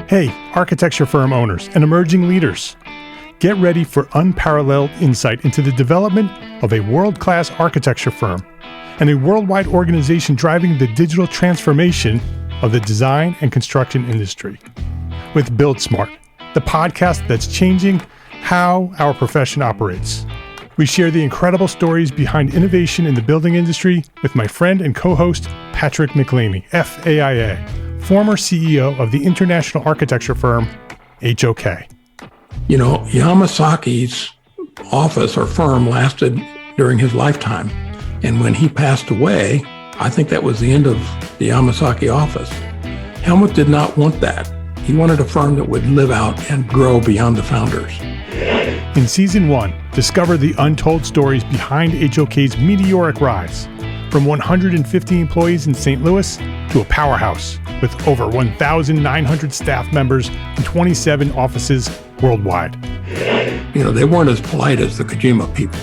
Hey, architecture firm owners and emerging leaders. Get ready for unparalleled insight into the development of a world-class architecture firm and a worldwide organization driving the digital transformation of the design and construction industry. With Build Smart, the podcast that's changing how our profession operates. We share the incredible stories behind innovation in the building industry with my friend and co-host, Patrick McLeamy, FAIA, former CEO of the international architecture firm, HOK. You know, Yamasaki's office or firm lasted during his lifetime. And when he passed away, I think that was the end of the Yamasaki office. Helmut did not want that. He wanted a firm that would live out and grow beyond the founders. In Season 1, discover the untold stories behind HOK's meteoric rise, from 150 employees in St. Louis to a powerhouse with over 1,900 staff members and 27 offices worldwide. You know, they weren't as polite as the Kojima people.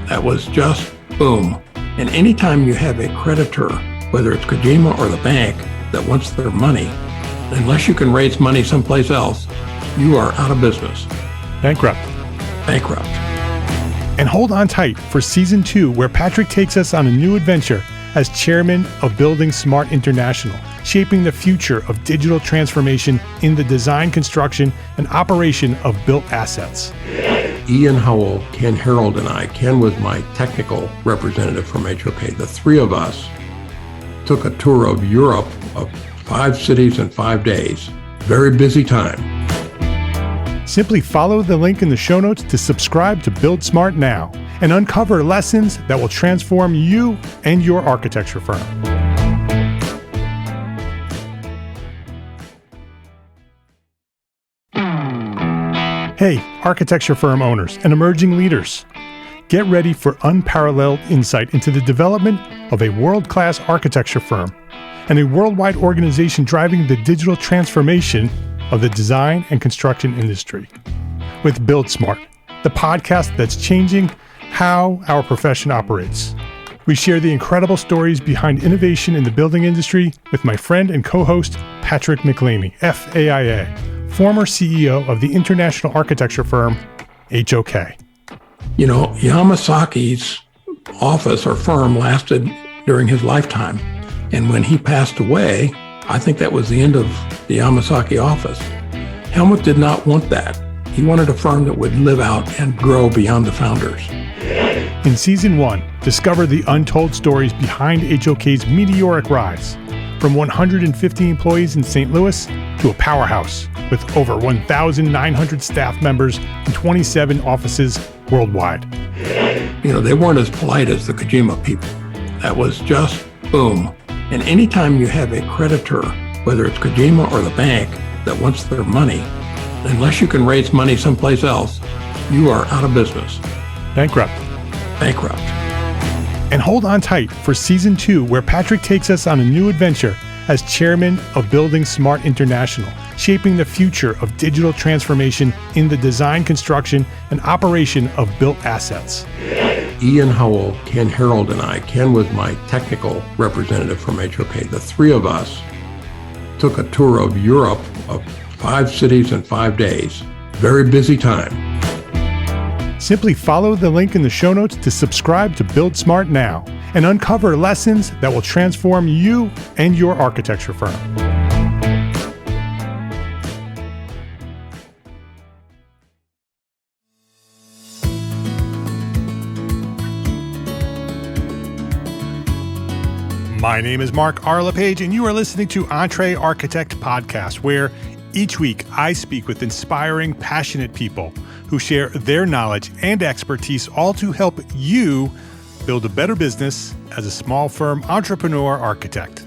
That was just boom. And anytime you have a creditor, whether it's Kojima or the bank, that wants their money, unless you can raise money someplace else, you are out of business. Bankrupt. And hold on tight for Season 2, where Patrick takes us on a new adventure as chairman of Building Smart International, shaping the future of digital transformation in the design, construction, and operation of built assets. Ian Howell, Ken Harold, and I, Ken was my technical representative from HOK. The three of us took a tour of Europe of 5 cities in 5 days. Very busy time. Simply follow the link in the show notes to subscribe to Build Smart now and uncover lessons that will transform you and your architecture firm. Hey, architecture firm owners and emerging leaders. Get ready for unparalleled insight into the development of a world-class architecture firm and a worldwide organization driving the digital transformation of the design and construction industry. With Build Smart, the podcast that's changing how our profession operates. We share the incredible stories behind innovation in the building industry with my friend and co-host, Patrick McLeamy, FAIA, former CEO of the international architecture firm, HOK. You know, Yamasaki's office or firm lasted during his lifetime. And when he passed away, I think that was the end of the Yamasaki office. Helmut did not want that. He wanted a firm that would live out and grow beyond the founders. In Season 1, discover the untold stories behind HOK's meteoric rise, from 150 employees in St. Louis to a powerhouse with over 1,900 staff members and 27 offices worldwide. You know, they weren't as polite as the Kojima people. That was just boom. And anytime you have a creditor, whether it's Kojima or the bank, that wants their money, unless you can raise money someplace else, you are out of business. Bankrupt. And hold on tight for Season 2, where Patrick takes us on a new adventure as chairman of Building Smart International, shaping the future of digital transformation in the design, construction, and operation of built assets. Ian Howell, Ken Harold, and I, Ken was my technical representative from HOK. The three of us took a tour of Europe of 5 cities in 5 days. Very busy time. Simply follow the link in the show notes to subscribe to Build Smart now and uncover lessons that will transform you and your architecture firm. My name is Mark R. LePage, and you are listening to Entre Architect Podcast, where each week I speak with inspiring, passionate people who share their knowledge and expertise, all to help you build a better business as a small firm entrepreneur architect.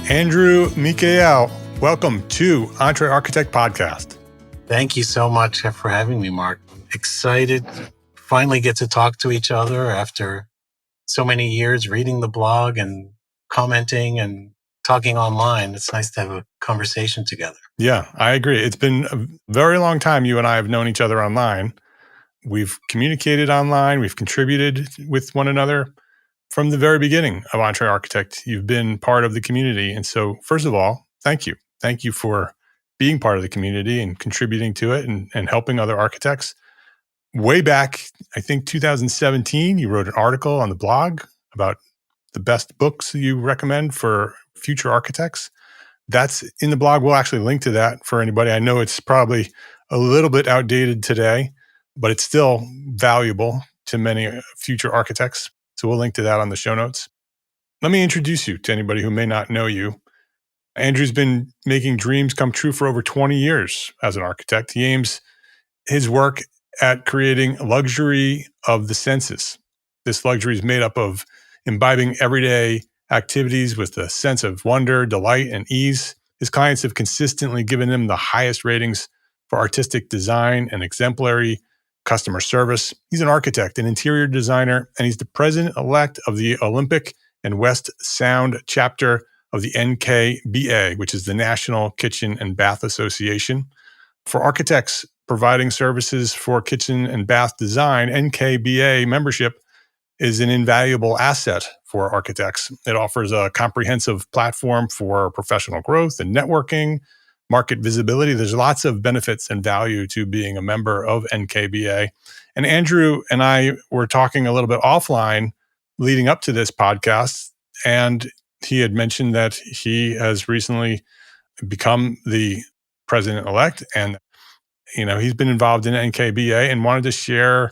Andrew Mikhael, welcome to Entre Architect Podcast. Thank you so much for having me, Mark. I'm excited to finally get to talk to each other after so many years reading the blog and commenting and talking online. It's nice to have a conversation together. Yeah, I agree. It's been a very long time you and I have known each other online. We've communicated online. We've contributed with one another. From the very beginning of Entree Architect, you've been part of the community. And so, first of all, thank you. Thank you for being part of the community and contributing to it and helping other architects. Way back, I think 2017, you wrote an article on the blog about the best books you recommend for future architects. That's in the blog. We'll actually link to that for anybody. I know it's probably a little bit outdated today, but it's still valuable to many future architects. So we'll link to that on the show notes. Let me introduce you to anybody who may not know you. Andrew's been making dreams come true for over 20 years as an architect. He aims his work at creating luxury of the senses. This luxury is made up of imbibing everyday activities with a sense of wonder, delight, and ease. His clients have consistently given him the highest ratings for artistic design and exemplary customer service. He's an architect, an interior designer, and he's the president-elect of the Olympic and West Sound chapter of the NKBA, which is the National Kitchen and Bath Association. For architects providing services for kitchen and bath design, NKBA membership is an invaluable asset for architects. It offers a comprehensive platform for professional growth and networking, market visibility. There's lots of benefits and value to being a member of NKBA. And Andrew and I were talking a little bit offline leading up to this podcast, and he had mentioned that he has recently become the president-elect, and he's been involved in NKBA and wanted to share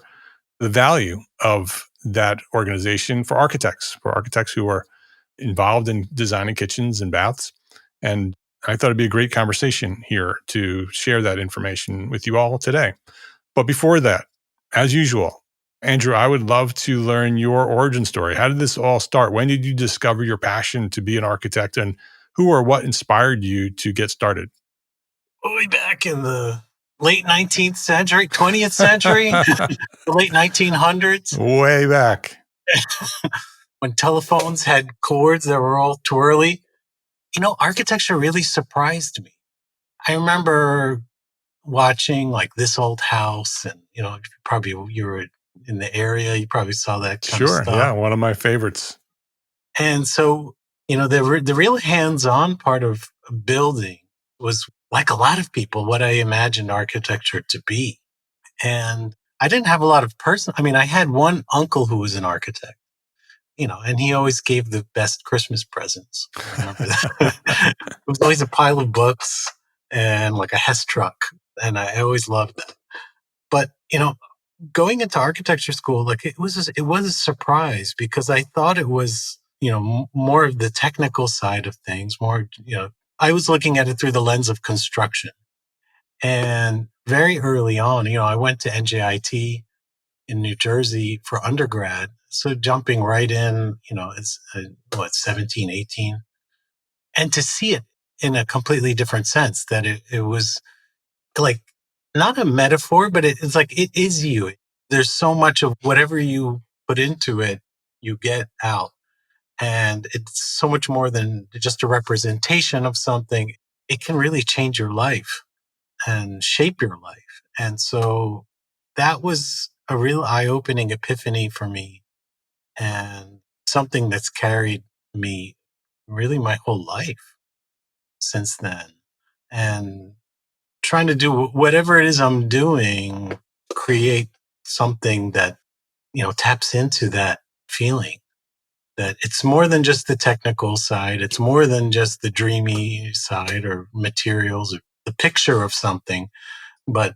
the value of that organization for architects who are involved in designing kitchens and baths. And I thought it'd be a great conversation here to share that information with you all today. But before that, as usual, Andrew, I would love to learn your origin story. How did this all start? When did you discover your passion to be an architect, and who or what inspired you to get started? Way back in the late 19th century, 20th century, the late 1900s. Way back. When telephones had cords that were all twirly. Architecture really surprised me. I remember watching like This Old House, and you were in the area, you probably saw that kind of stuff. Sure, yeah, one of my favorites. And so, the real hands-on part of building was, like a lot of people, what I imagined architecture to be. And I didn't have a lot of I had one uncle who was an architect, and he always gave the best Christmas presents. I remember that. It was always a pile of books and like a Hess truck. And I always loved that. But, going into architecture school, like it was a surprise, because I thought it was, more of the technical side of things, more, I was looking at it through the lens of construction. And very early on, I went to NJIT in New Jersey for undergrad. So jumping right in, as 17, 18, and to see it in a completely different sense, that it was like not a metaphor, but it's like it is you. There's so much of whatever you put into it, you get out. And it's so much more than just a representation of something. It can really change your life and shape your life. And so that was a real eye-opening epiphany for me, and something that's carried me really my whole life since then. And trying to do whatever it is I'm doing, create something that, taps into that feeling, that it's more than just the technical side. It's more than just the dreamy side or materials or the picture of something, but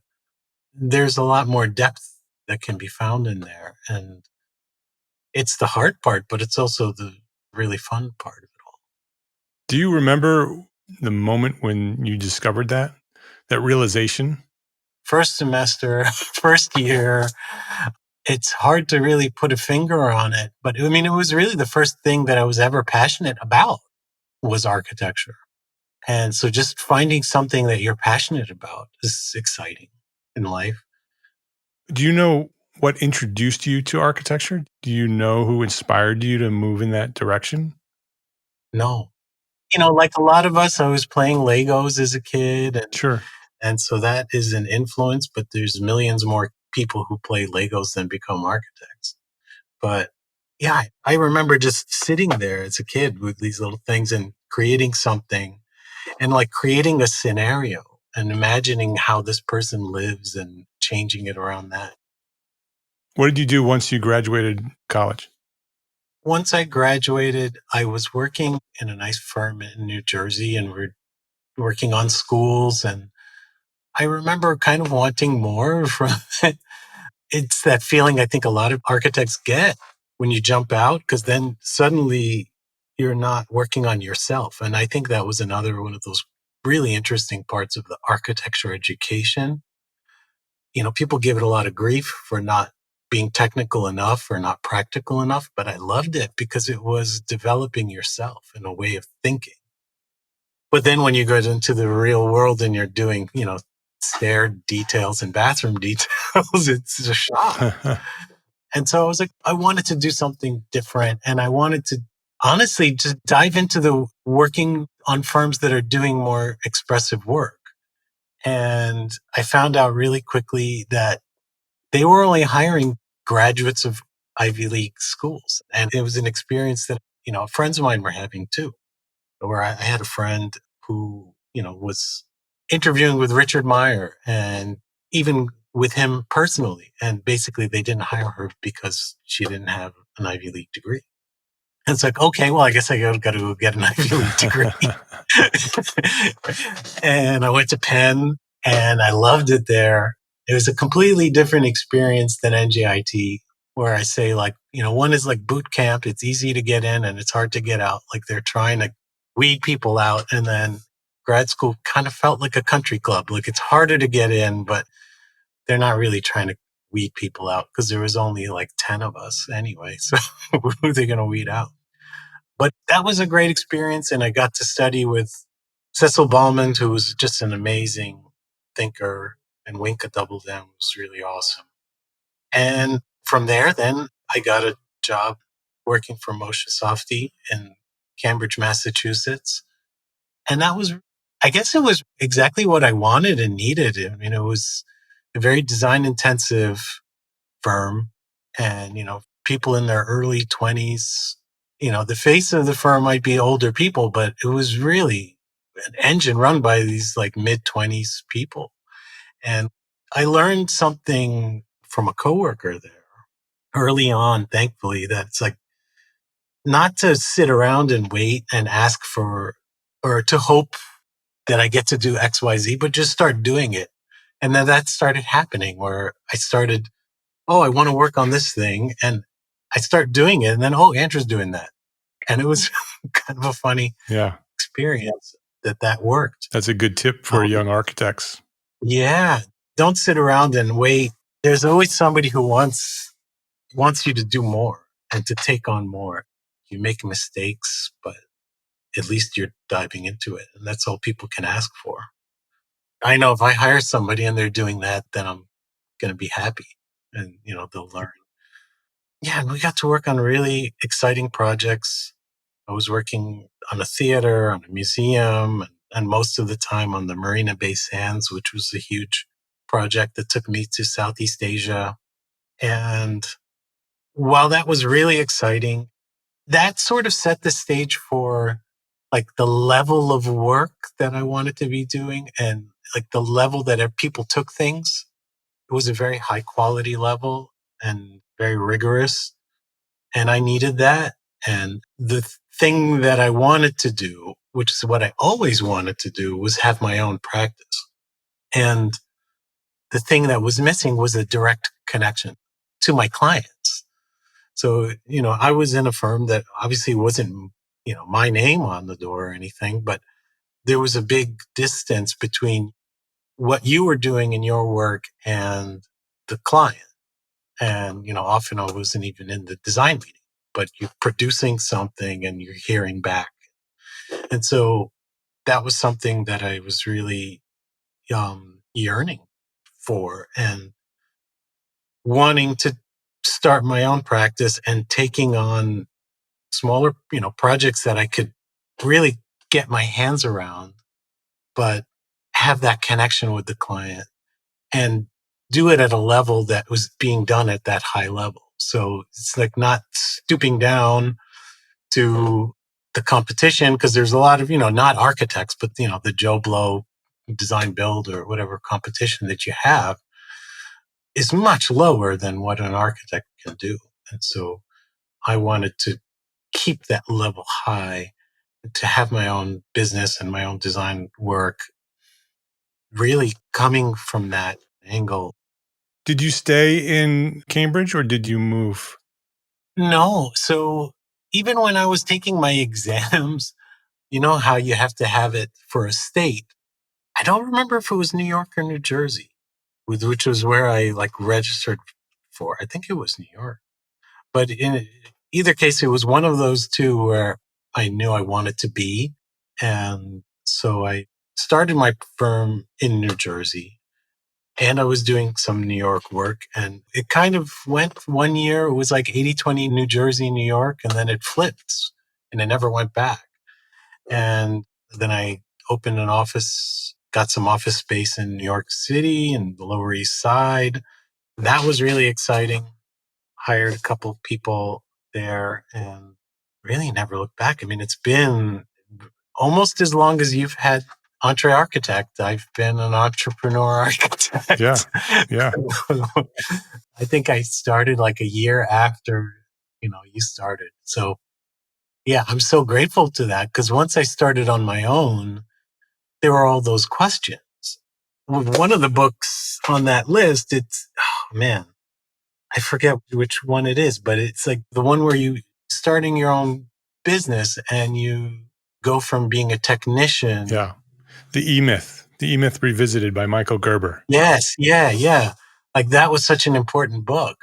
there's a lot more depth that can be found in there. And it's the hard part, but it's also the really fun part of it all. Do you remember the moment when you discovered that realization? First semester, first year, it's hard to really put a finger on it. But it was really the first thing that I was ever passionate about was architecture. And so just finding something that you're passionate about is exciting in life. Do you know what introduced you to architecture? Do you know who inspired you to move in that direction? No. Like a lot of us, I was playing Legos as a kid. And, Sure. and so that is an influence, but there's millions more people who play Legos than become architects. But, Yeah, I remember just sitting there as a kid with these little things and creating something and like creating a scenario and imagining how this person lives and changing it around that. What did you do once you graduated college? Once I graduated, I was working in a nice firm in New Jersey and we're working on schools. And I remember kind of wanting more from it. It's that feeling I think a lot of architects get when you jump out, because then suddenly you're not working on yourself. And I think that was another one of those really interesting parts of the architecture education. People give it a lot of grief for not being technical enough or not practical enough, but I loved it because it was developing yourself in a way of thinking. But then when you go into the real world and you're doing, stair details and bathroom details, it's a shock. And so I was like, I wanted to do something different. And I wanted to honestly just dive into the working on firms that are doing more expressive work. And I found out really quickly that they were only hiring graduates of Ivy League schools. And it was an experience that, friends of mine were having too, where I had a friend who, was interviewing with Richard Meyer and even with him personally. And basically they didn't hire her because she didn't have an Ivy League degree. And it's like, okay, well, I guess I got to go get an Ivy League degree. And I went to Penn and I loved it there. It was a completely different experience than NJIT, where I say like, one is like boot camp. It's easy to get in and it's hard to get out. Like they're trying to weed people out. And then grad school kind of felt like a country club. Like it's harder to get in, but they're not really trying to weed people out because there was only like 10 of us anyway. So who are they going to weed out? But that was a great experience. And I got to study with Cecil Ballman, who was just an amazing thinker, and Winka Double Down was really awesome. And from there, then I got a job working for Moshe Safdie in Cambridge, Massachusetts. And that was, I guess it was exactly what I wanted and needed. I mean, it was a very design intensive firm and, people in their early 20s. The face of the firm might be older people, but it was really an engine run by these like mid 20s people. And I learned something from a coworker there early on, thankfully, that it's like not to sit around and wait and ask for or to hope that I get to do XYZ, but just start doing it. And then that started happening where I started, oh, I want to work on this thing. And I start doing it. And then, oh, Andrew's doing that. And it was kind of a funny experience that worked. That's a good tip for young architects. Yeah. Don't sit around and wait. There's always somebody who wants you to do more and to take on more. You make mistakes, but at least you're diving into it. And that's all people can ask for. I know if I hire somebody and they're doing that, then I'm going to be happy and, they'll learn. Yeah. And we got to work on really exciting projects. I was working on a theater, on a museum, and most of the time on the Marina Bay Sands, which was a huge project that took me to Southeast Asia. And while that was really exciting, that sort of set the stage for like the level of work that I wanted to be doing and like the level that people took things. It was a very high quality level and very rigorous. And I needed that. And the thing that I wanted to do, which is what I always wanted to do, was have my own practice. And the thing that was missing was a direct connection to my clients. So, I was in a firm that obviously wasn't, my name on the door or anything, but there was a big distance between what you were doing in your work and the client. And, often I wasn't even in the design meeting, but you're producing something and you're hearing back. And so that was something that I was really yearning for and wanting to start my own practice and taking on smaller, projects that I could really get my hands around, but have that connection with the client and do it at a level that was being done at that high level. So it's like not stooping down to the competition, because there's a lot of, not architects, but, the Joe Blow design build or whatever competition that you have is much lower than what an architect can do. And so I wanted to keep that level high, to have my own business and my own design work really coming from that angle. Did you stay in Cambridge or did you move? No. So even when I was taking my exams, you know how you have to have it for a state. I don't remember if it was New York or New Jersey, which was where I registered for. I think it was New York. But in either case, it was one of those two where I knew I wanted to be. And so I started my firm in New Jersey, and I was doing some New York work. And it kind of went 1 year. It was like 80-20 New Jersey, New York. And then it flipped and it never went back. And then I opened an office, got some office space in New York City and the Lower East Side. That was really exciting. Hired a couple of people there and really never looked back. I mean, it's been almost as long as you've had Entre Architect. I've been an entrepreneur architect. Yeah. I think I started like a year after, you started. So yeah, I'm so grateful to that, because once I started on my own, there were all those questions. One of the books on that list, I forget which one it is, but it's like the one where you starting your own business and you go from being a technician. Yeah. The E-Myth Revisited by Michael Gerber. Yes. Yeah. Like that was such an important book,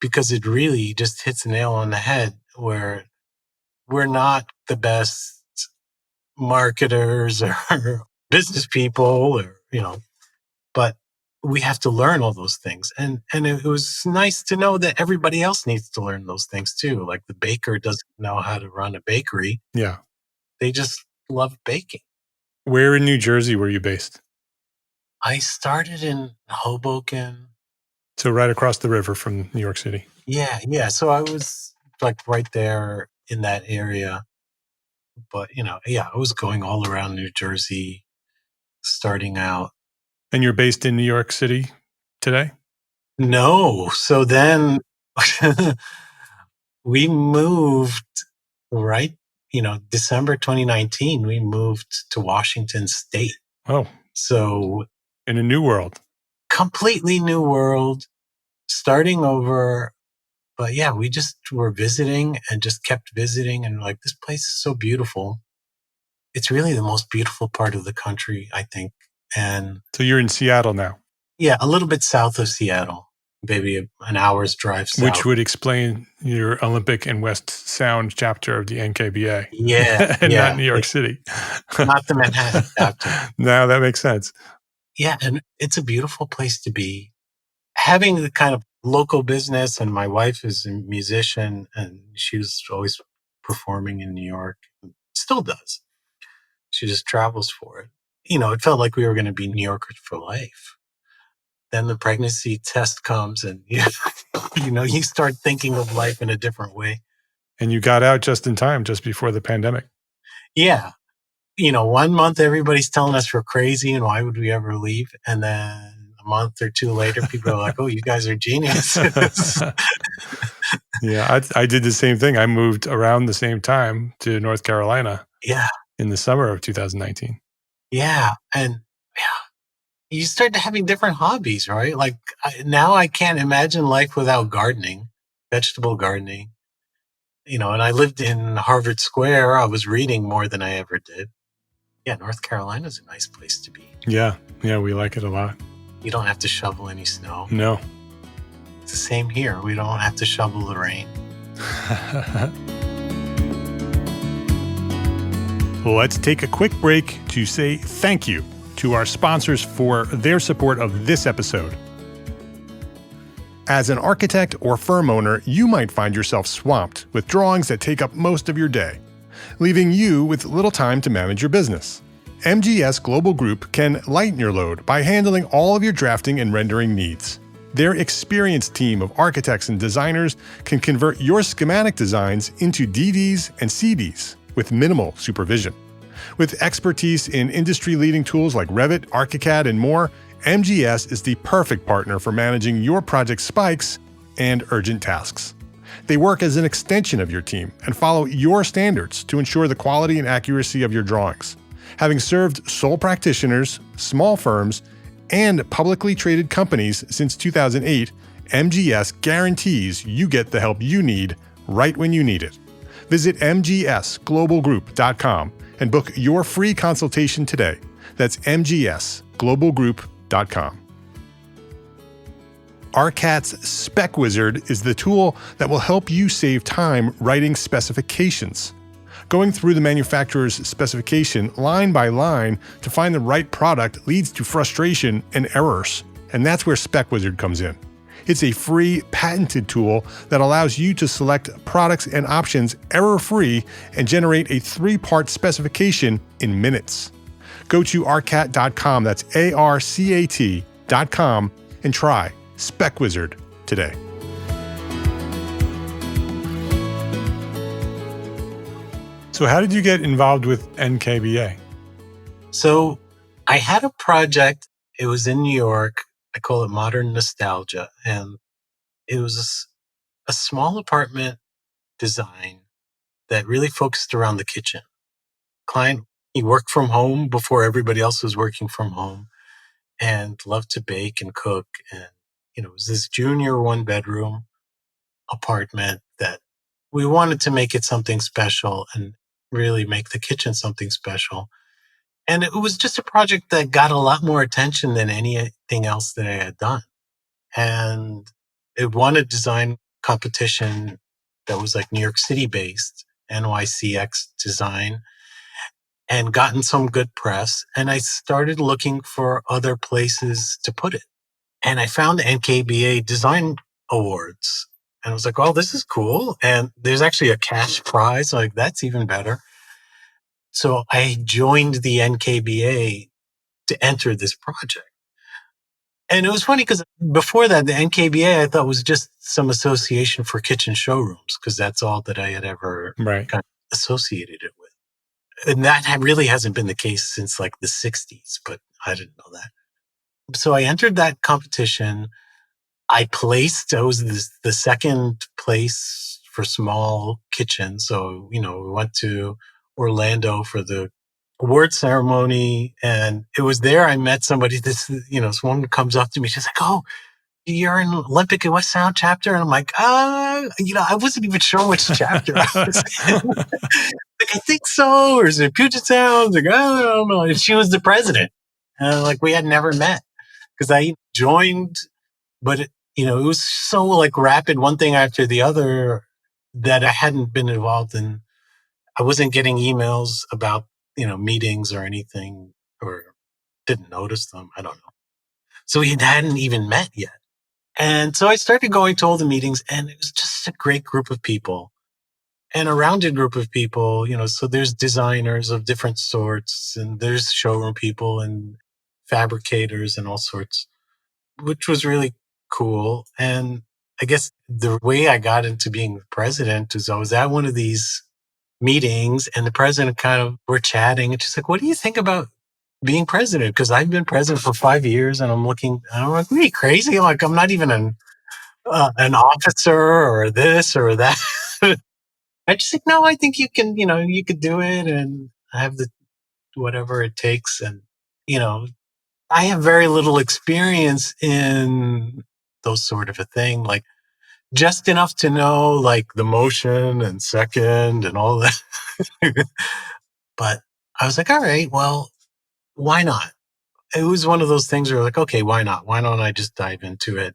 because it really just hits the nail on the head, where we're not the best marketers or business people or, but we have to learn all those things. And it was nice to know that everybody else needs to learn those things too. Like the baker doesn't know how to run a bakery. Yeah. They just love baking. Where in New Jersey were you based? I started in Hoboken. So right across the river from New York City. Yeah. So I was like right there in that area. But, I was going all around New Jersey starting out. And you're based in New York City today? No. So then we moved, right? December 2019, we moved to Washington State. Oh. So in a new world. Completely new world, starting over. But yeah, we just were visiting and just kept visiting. And like, this place is so beautiful. It's really the most beautiful part of the country, I think. And so you're in Seattle now? Yeah, a little bit south of Seattle, maybe an hour's drive south. Which would explain your Olympic and West Sound chapter of the NKBA. Yeah. And not New York City. Not the Manhattan chapter. No, that makes sense. Yeah, and it's a beautiful place to be. Having the kind of local business, and my wife is a musician, and she was always performing in New York, still does. She just travels for it. It felt like we were going to be New Yorkers for life. Then the pregnancy test comes and, you start thinking of life in a different way. And you got out just in time, just before the pandemic. Yeah. 1 month, everybody's telling us we're crazy and why would we ever leave? And then a month or two later, people are like, oh, you guys are geniuses. Yeah, I did the same thing. I moved around the same time to North Carolina. Yeah. In the summer of 2019. Yeah. And you start having different hobbies, right? Like now I can't imagine life without gardening, vegetable gardening. And I lived in Harvard Square. I was reading more than I ever did. Yeah, North Carolina's a nice place to be. Yeah, we like it a lot. You don't have to shovel any snow. No. It's the same here. We don't have to shovel the rain. Let's take a quick break to say thank you to our sponsors for their support of this episode. As an architect or firm owner, you might find yourself swamped with drawings that take up most of your day, leaving you with little time to manage your business. MGS Global Group can lighten your load by handling all of your drafting and rendering needs. Their experienced team of architects and designers can convert your schematic designs into DDs and CDs with minimal supervision. With expertise in industry-leading tools like Revit, ArchiCAD, and more, MGS is the perfect partner for managing your project spikes and urgent tasks. They work as an extension of your team and follow your standards to ensure the quality and accuracy of your drawings. Having served sole practitioners, small firms, and publicly traded companies since 2008, MGS guarantees you get the help you need right when you need it. Visit mgsglobalgroup.com and book your free consultation today. That's mgsglobalgroup.com. ARCAT's Spec Wizard is the tool that will help you save time writing specifications. Going through the manufacturer's specification line by line to find the right product leads to frustration and errors, and that's where Spec Wizard comes in. It's a free, patented tool that allows you to select products and options error-free and generate a 3-part specification in minutes. Go to arcat.com, that's ARCAT.com, and try Spec Wizard today. So how did you get involved with NKBA? So I had a project. It was in New York. I call it Modern Nostalgia. And it was a small apartment design that really focused around the kitchen. Client, he worked from home before everybody else was working from home and loved to bake and cook. And, it was this junior 1-bedroom apartment that we wanted to make it something special and really make the kitchen something special. And it was just a project that got a lot more attention than anything else that I had done. And it won a design competition that was like New York City based, NYCX design, and gotten some good press. And I started looking for other places to put it. And I found the NKBA Design Awards. And I was like, oh, this is cool. And there's actually a cash prize. Like, that's even better. So I joined the NKBA to enter this project. And it was funny because before that, the NKBA I thought was just some association for kitchen showrooms, because that's all that I had ever kind of associated it with. And that really hasn't been the case since like the 60s, but I didn't know that. So I entered that competition. I was the second place for small kitchen. So, we went to Orlando for the award ceremony, and it was there I met somebody. This woman comes up to me. She's like, "Oh, you're in Olympic and West Sound chapter?" And I'm like, I wasn't even sure which chapter I was in. Like, I think so. Or is it Puget Sound? Like, I don't know. And she was the president. And we had never met because I joined, but it was so like rapid, one thing after the other, that I hadn't been involved in. I wasn't getting emails about, meetings or anything, or didn't notice them. I don't know. So we hadn't even met yet. And so I started going to all the meetings, and it was just a great group of people and a rounded group of people, so there's designers of different sorts, and there's showroom people and fabricators and all sorts, which was really cool. And I guess the way I got into being president is I was at one of these meetings, and the president we're chatting, and she's like, "What do you think about being president?" Because I've been president for 5 years, and I'm like, "Are you crazy? Like, I'm not even an officer or this or that." I just like, "No, I think you can, you could do it, and have the whatever it takes." And, I have very little experience in those sort of a thing, like just enough to know like the motion and second and all that. But I was like, all right, well, why not? It was one of those things where like, okay, why not? Why don't I just dive into it?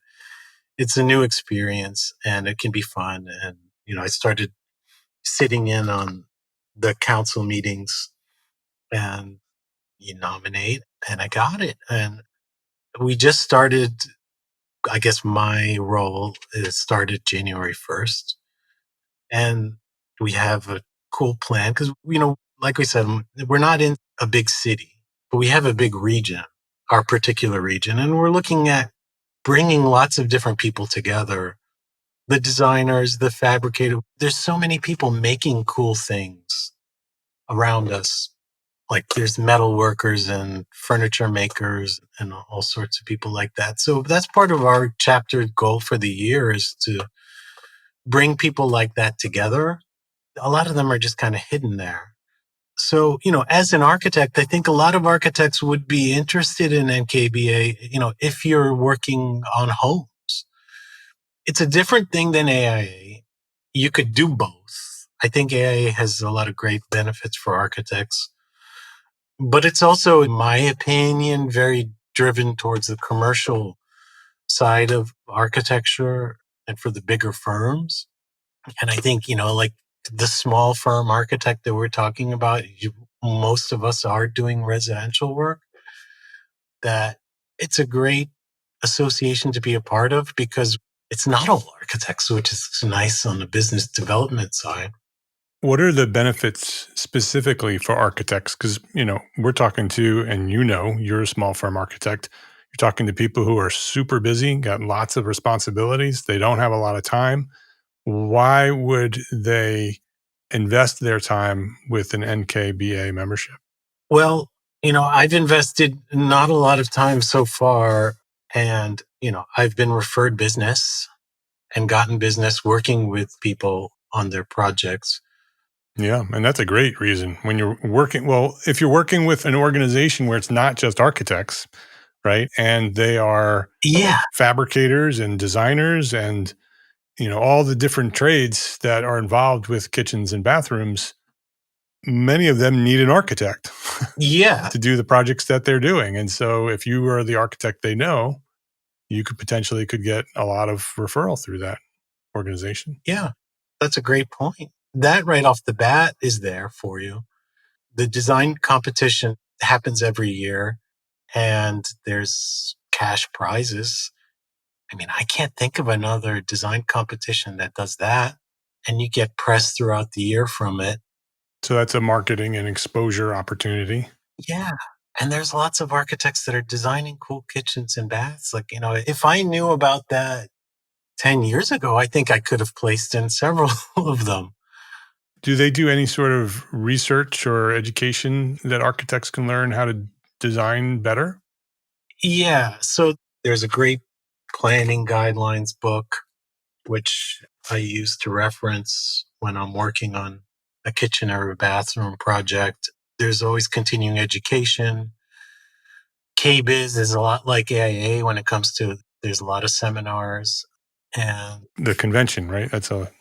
It's a new experience and it can be fun. And, I started sitting in on the council meetings, and you nominate, and I got it. And we just started, I guess my role is started January 1st. And we have a cool plan because, like we said, we're not in a big city, but we have a big region, our particular region. And we're looking at bringing lots of different people together. The designers, the fabricator. There's so many people making cool things around us. Like there's metal workers and furniture makers and all sorts of people like that. So that's part of our chapter goal for the year, is to bring people like that together. A lot of them are just kind of hidden there. So, as an architect, I think a lot of architects would be interested in NKBA, if you're working on homes. It's a different thing than AIA. You could do both. I think AIA has a lot of great benefits for architects, but it's also, in my opinion, very driven towards the commercial side of architecture and for the bigger firms. And I think, like the small firm architect that we're talking about, most of us are doing residential work, that it's a great association to be a part of, because it's not all architects, which is nice on the business development side. What are the benefits specifically for architects? Because, we're talking to, and you're a small firm architect. You're talking to people who are super busy, got lots of responsibilities. They don't have a lot of time. Why would they invest their time with an NKBA membership? Well, I've invested not a lot of time so far, and, I've been referred business and gotten business working with people on their projects. Yeah, and that's a great reason. When you're working, well, if you're working with an organization where it's not just architects, right? And they are Yeah. fabricators and designers and, all the different trades that are involved with kitchens and bathrooms, many of them need an architect Yeah. to do the projects that they're doing. And so if you are the architect they know, you could get a lot of referral through that organization. Yeah. That's a great point. That right off the bat is there for you. The design competition happens every year, and there's cash prizes. I mean, I can't think of another design competition that does that. And you get press throughout the year from it. So that's a marketing and exposure opportunity. Yeah. And there's lots of architects that are designing cool kitchens and baths. Like, if I knew about that 10 years ago, I think I could have placed in several of them. Do they do any sort of research or education that architects can learn how to design better? Yeah. So there's a great planning guidelines book, which I use to reference when I'm working on a kitchen or a bathroom project. There's always continuing education. KBIS is a lot like AIA when it comes to, there's a lot of seminars. And The convention, right? That's a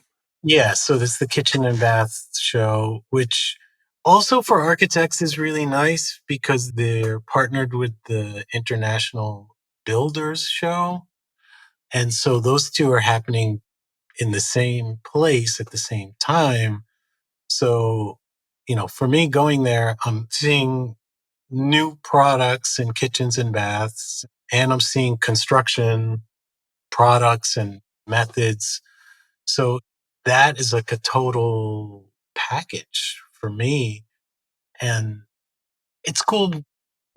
yeah, so there's the Kitchen and Bath show, which also for architects is really nice because they're partnered with the International Builders Show. And so those two are happening in the same place at the same time. So, for me going there, I'm seeing new products in kitchens and baths, and I'm seeing construction products and methods. So that is like a total package for me. And it's cool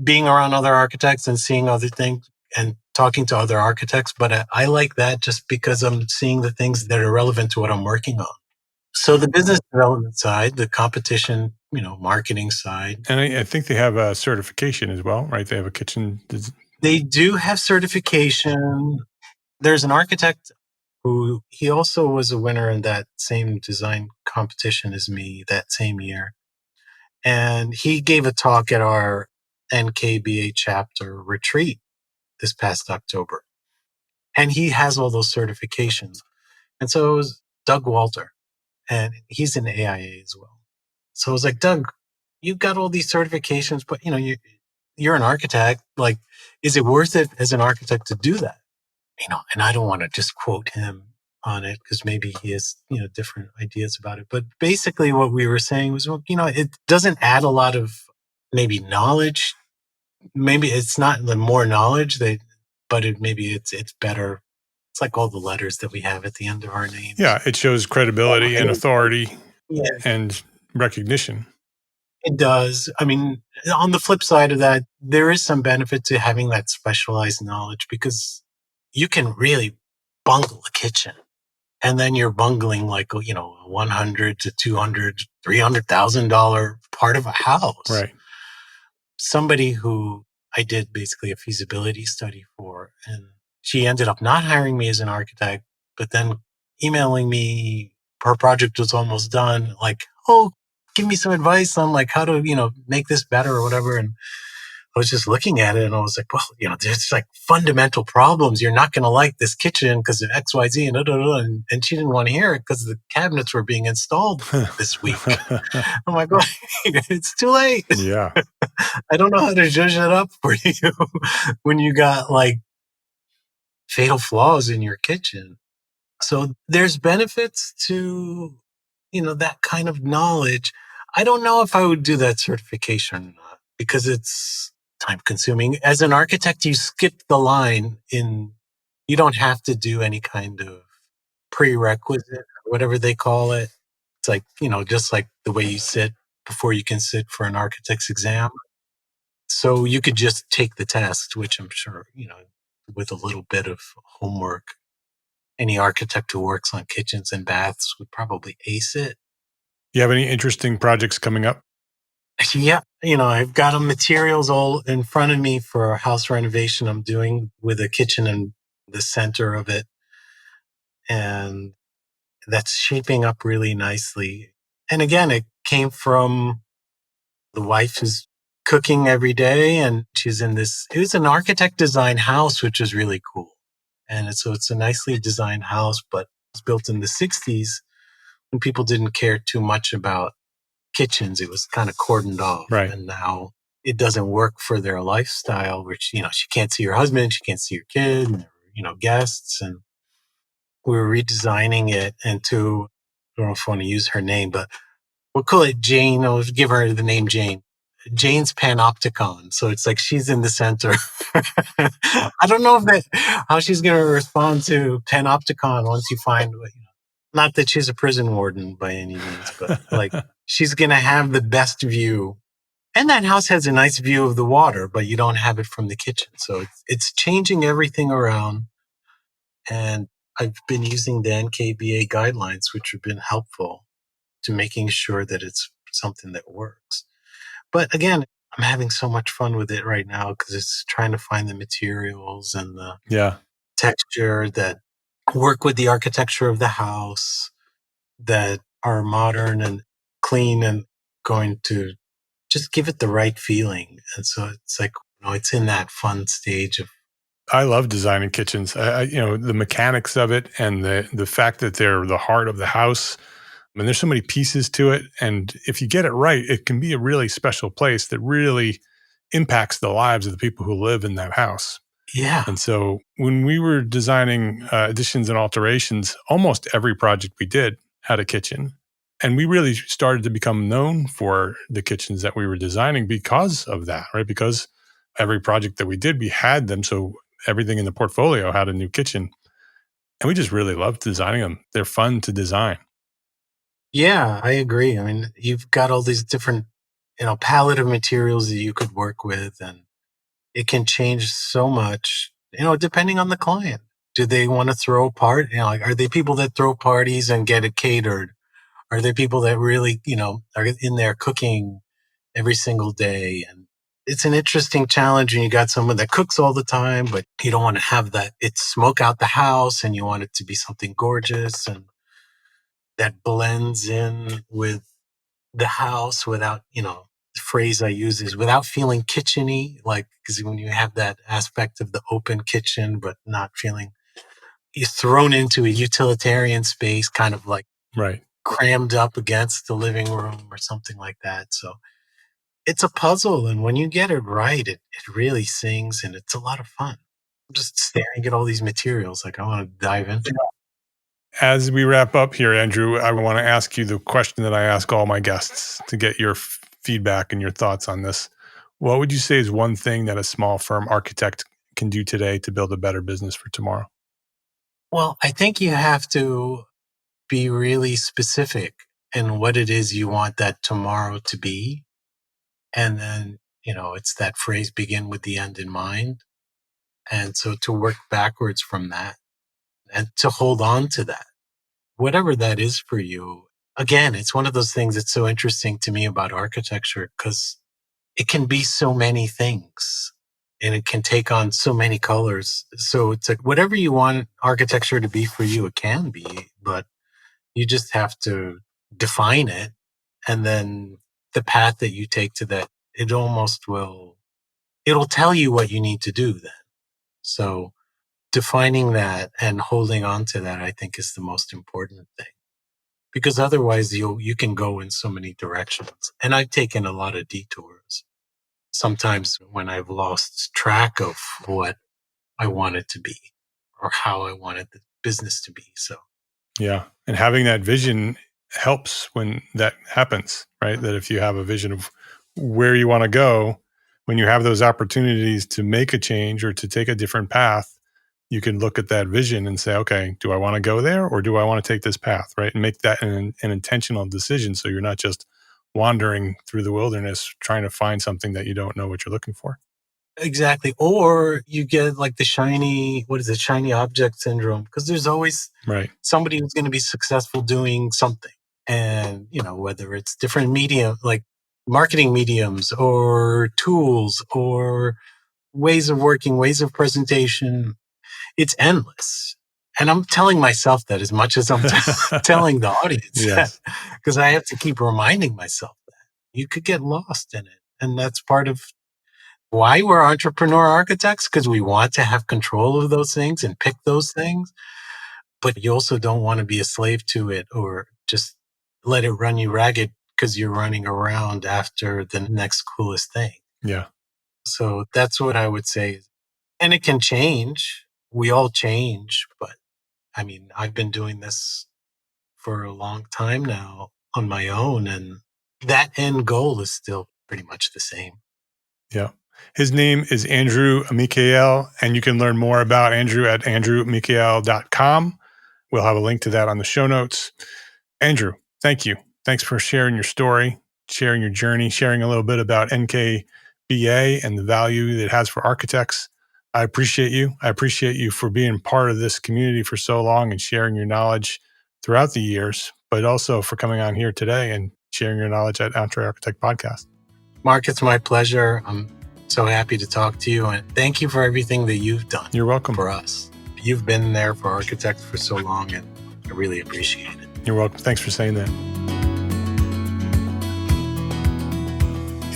being around other architects and seeing other things and talking to other architects. But I like that just because I'm seeing the things that are relevant to what I'm working on. So the business development side, the competition, marketing side, and I think they have a certification as well, right? They have a kitchen. they do have certification. There's an architect who, he also was a winner in that same design competition as me that same year. And he gave a talk at our NKBA chapter retreat this past October. And he has all those certifications. And so it was Doug Walter, and he's in AIA as well. So I was like, Doug, you've got all these certifications, but you're an architect. Like, is it worth it as an architect to do that? And I don't want to just quote him on it because maybe he has, different ideas about it. But basically what we were saying was, well, it doesn't add a lot of maybe knowledge. Maybe it's not the more knowledge but maybe it's better. It's like all the letters that we have at the end of our names. Yeah, it shows credibility and authority Yeah, and recognition. it does. I mean, on the flip side of that, there is some benefit to having that specialized knowledge because you can really bungle a kitchen. And then you're bungling like, $100 to $200, $300,000 part of a house. Right. Somebody who I did basically a feasibility study for, and she ended up not hiring me as an architect, but then emailing me. Her project was almost done. Like, oh, give me some advice on like how to, make this better or whatever. And I was just looking at it and I was like, well, there's like fundamental problems. You're not going to like this kitchen because of X, Y, Z, and da, da, da. And she didn't want to hear it because the cabinets were being installed this week. I'm like, well, it's too late. Yeah. I don't know how to judge it up for you when you got like fatal flaws in your kitchen. So there's benefits to, that kind of knowledge. I don't know if I would do that certification or not because it's time consuming. As an architect, you skip the line you don't have to do any kind of prerequisite or whatever they call it. It's like, just like the way you sit before you can sit for an architect's exam. So you could just take the test, which I'm sure, with a little bit of homework, any architect who works on kitchens and baths would probably ace it. You have any interesting projects coming up? Yeah. I've got materials all in front of me for a house renovation I'm doing with a kitchen in the center of it. And that's shaping up really nicely. And again, it came from the wife who's cooking every day, and she's it was an architect design house, which is really cool. And so it's a nicely designed house, but it's built in the 60s when people didn't care too much about kitchens. It was kind of cordoned off. Right. And now it doesn't work for their lifestyle, which, she can't see her husband, she can't see her kid, and, guests. And we were redesigning it into, I don't know if I want to use her name, but we'll call it Jane. I'll give her the name Jane. Jane's Panopticon. So it's like she's in the center. I don't know how she's going to respond to Panopticon once you find, not that she's a prison warden by any means, but like she's going to have the best view. And that house has a nice view of the water, but you don't have it from the kitchen. So it's changing everything around. And I've been using the NKBA guidelines, which have been helpful to making sure that it's something that works. But again, I'm having so much fun with it right now because it's trying to find the materials and the texture that work with the architecture of the house, that are modern and clean and going to just give it the right feeling. And so it's like, it's in that fun stage of. I love designing kitchens. The mechanics of it and the fact that they're the heart of the house. I mean, there's so many pieces to it. And if you get it right, it can be a really special place that really impacts the lives of the people who live in that house. Yeah. And so when we were designing additions and alterations, almost every project we did had a kitchen. And we really started to become known for the kitchens that we were designing because of that, right? Because every project that we did, we had them. So everything in the portfolio had a new kitchen. And we just really loved designing them. They're fun to design. Yeah, I agree. I mean, you've got all these different, palette of materials that you could work with, and it can change so much, depending on the client. Do they want to throw a party? Like, are they people that throw parties and get it catered? Are they people that really, are in there cooking every single day? And it's an interesting challenge when you got someone that cooks all the time, but you don't want to have that. It's smoke out the house and you want it to be something gorgeous and that blends in with the house without, the phrase I use is without feeling kitcheny, like, because when you have that aspect of the open kitchen, but not feeling you're thrown into a utilitarian space, kind of like right, crammed up against the living room or something like that. So it's a puzzle. And when you get it right, it really sings and it's a lot of fun. I'm just staring at all these materials. Like I want to dive into it. As we wrap up here, Andrew, I want to ask you the question that I ask all my guests to get your feedback and your thoughts on this. What would you say is one thing that a small firm architect can do today to build a better business for tomorrow? Well, I think you have to be really specific in what it is you want that tomorrow to be. And then, it's that phrase, begin with the end in mind. And so to work backwards from that and to hold on to that, whatever that is for you. Again, it's one of those things that's so interesting to me about architecture because it can be so many things and it can take on so many colors. So it's like whatever you want architecture to be for you, it can be, but you just have to define it. And then the path that you take to that, it'll tell you what you need to do then. So defining that and holding on to that, I think, is the most important thing. Because otherwise you can go in so many directions. And I've taken a lot of detours. Sometimes when I've lost track of what I want it to be or how I wanted the business to be. So yeah. And having that vision helps when that happens, right? That if you have a vision of where you want to go, when you have those opportunities to make a change or to take a different path, you can look at that vision and say, okay, do I want to go there or do I want to take this path, right? And make that an intentional decision so you're not just wandering through the wilderness trying to find something that you don't know what you're looking for. Exactly. Or you get like the shiny object syndrome, because there's always somebody who's going to be successful doing something. And, whether it's different media, like marketing mediums or tools or ways of working, ways of presentation, it's endless. And I'm telling myself that as much as I'm telling the audience, because I have to keep reminding myself that you could get lost in it. And that's part of why we're entrepreneur architects, because we want to have control of those things and pick those things. But you also don't want to be a slave to it or just let it run you ragged because you're running around after the next coolest thing. Yeah. So that's what I would say. And it can change. We all change. But I mean, I've been doing this for a long time now on my own. And that end goal is still pretty much the same. Yeah. His name is Andrew Mikhael, and you can learn more about Andrew at andrewmikhael.com. We'll have a link to that on the show notes. Andrew, thank you. Thanks for sharing your story, sharing your journey, sharing a little bit about NKBA and the value that it has for architects. I appreciate you. I appreciate you for being part of this community for so long and sharing your knowledge throughout the years, but also for coming on here today and sharing your knowledge at Entree Architect Podcast. Mark, it's my pleasure. I'm so happy to talk to you, and thank you for everything that you've done. You're welcome. For us. You've been there for architects for so long, and I really appreciate it. You're welcome. Thanks for saying that.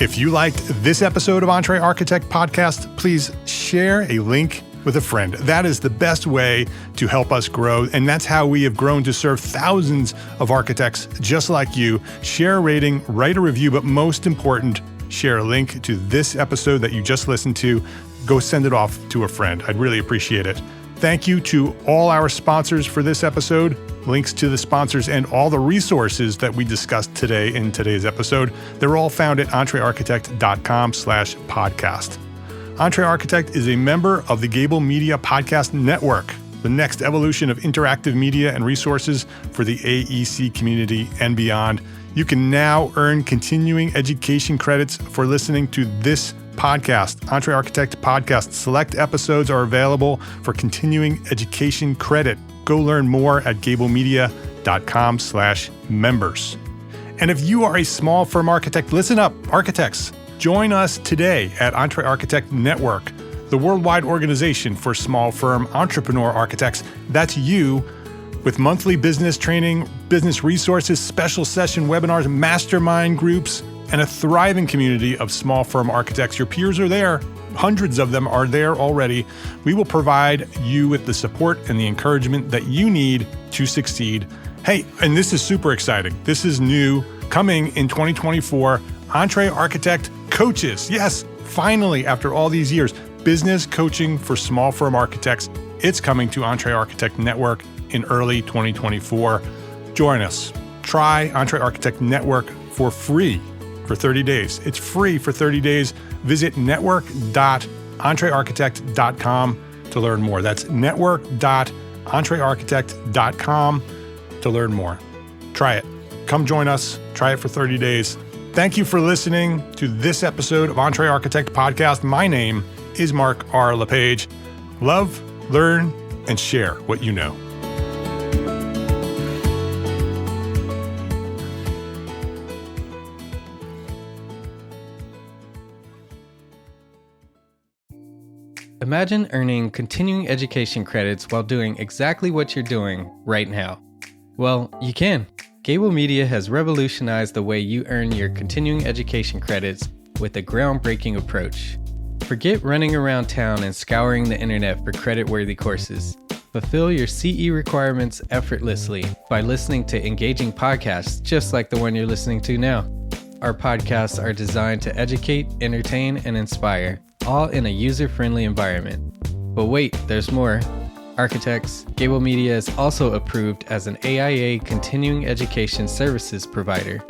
If you liked this episode of Entree Architect Podcast, please share a link with a friend. That is the best way to help us grow, and that's how we have grown to serve thousands of architects just like you. Share a rating, write a review, but most important, share a link to this episode that you just listened to. Go send it off to a friend. I'd really appreciate it. Thank you to all our sponsors for this episode. Links to the sponsors and all the resources that we discussed today in today's episode, they're all found at entrearchitect.com/podcast. Entree Architect is a member of the Gable Media Podcast Network, the next evolution of interactive media and resources for the AEC community and beyond. You can now earn continuing education credits for listening to this podcast, Entree Architect Podcast. Select episodes are available for continuing education credit. Go learn more at gablemedia.com/members. And if you are a small firm architect, listen up, architects. Join us today at Entree Architect Network, the worldwide organization for small firm entrepreneur architects. That's you, with monthly business training, business resources, special session webinars, mastermind groups, and a thriving community of small firm architects. Your peers are there. Hundreds of them are there already. We will provide you with the support and the encouragement that you need to succeed. Hey, and this is super exciting. This is new, coming in 2024. Entree Architect Coaches. Yes, finally, after all these years, business coaching for small firm architects. It's coming to Entree Architect Network in early 2024. Join us. Try Entree Architect Network for free for 30 days. It's free for 30 days. Visit network.entrearchitect.com to learn more. That's network.entrearchitect.com to learn more. Try it. Come join us. Try it for 30 days. Thank you for listening to this episode of Entree Architect Podcast. My name is Mark R. LePage. Love, learn, and share what you know. Imagine earning continuing education credits while doing exactly what you're doing right now. Well, you can. Gable Media has revolutionized the way you earn your continuing education credits with a groundbreaking approach. Forget running around town and scouring the internet for credit-worthy courses. Fulfill your CE requirements effortlessly by listening to engaging podcasts just like the one you're listening to now. Our podcasts are designed to educate, entertain, and inspire, all in a user-friendly environment. But wait, there's more. Architects, Gable Media is also approved as an AIA continuing education services provider.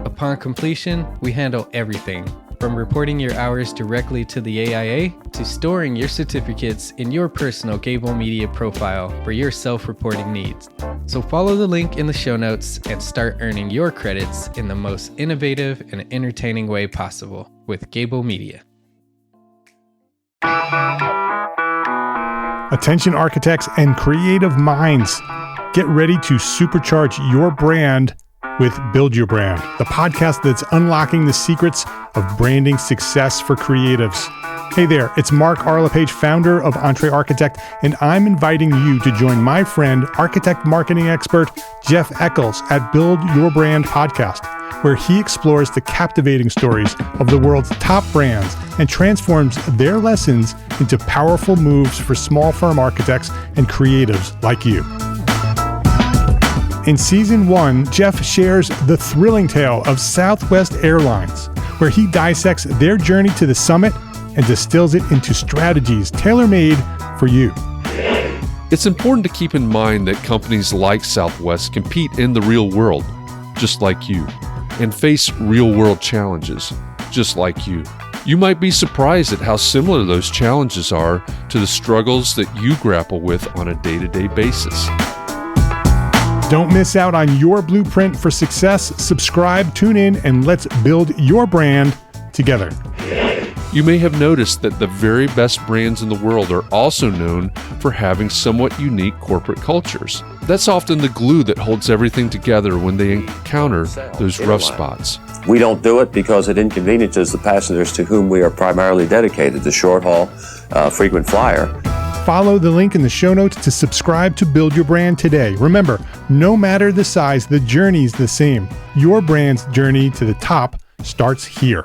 Upon completion, we handle everything, from reporting your hours directly to the AIA to storing your certificates in your personal Gable Media profile for your self-reporting needs. So follow the link in the show notes and start earning your credits in the most innovative and entertaining way possible with Gable Media. Attention architects and creative minds, get ready to supercharge your brand with Build Your Brand, the podcast that's unlocking the secrets of branding success for creatives. Hey there, it's Mark Arlepage, founder of Entre Architect, and I'm inviting you to join my friend, architect marketing expert Jeff Eccles at Build Your Brand podcast, where he explores the captivating stories of the world's top brands and transforms their lessons into powerful moves for small firm architects and creatives like you. In Season 1, Jeff shares the thrilling tale of Southwest Airlines, where he dissects their journey to the summit and distills it into strategies tailor-made for you. It's important to keep in mind that companies like Southwest compete in the real world, just like you, and face real-world challenges, just like you. You might be surprised at how similar those challenges are to the struggles that you grapple with on a day-to-day basis. Don't miss out on your blueprint for success. Subscribe, tune in, and let's build your brand together. You may have noticed that the very best brands in the world are also known for having somewhat unique corporate cultures. That's often the glue that holds everything together when they encounter those rough spots. We don't do it because it inconveniences the passengers to whom we are primarily dedicated, the short haul, frequent flyer. Follow the link in the show notes to subscribe to Build Your Brand today. Remember, no matter the size, the journey's the same. Your brand's journey to the top starts here.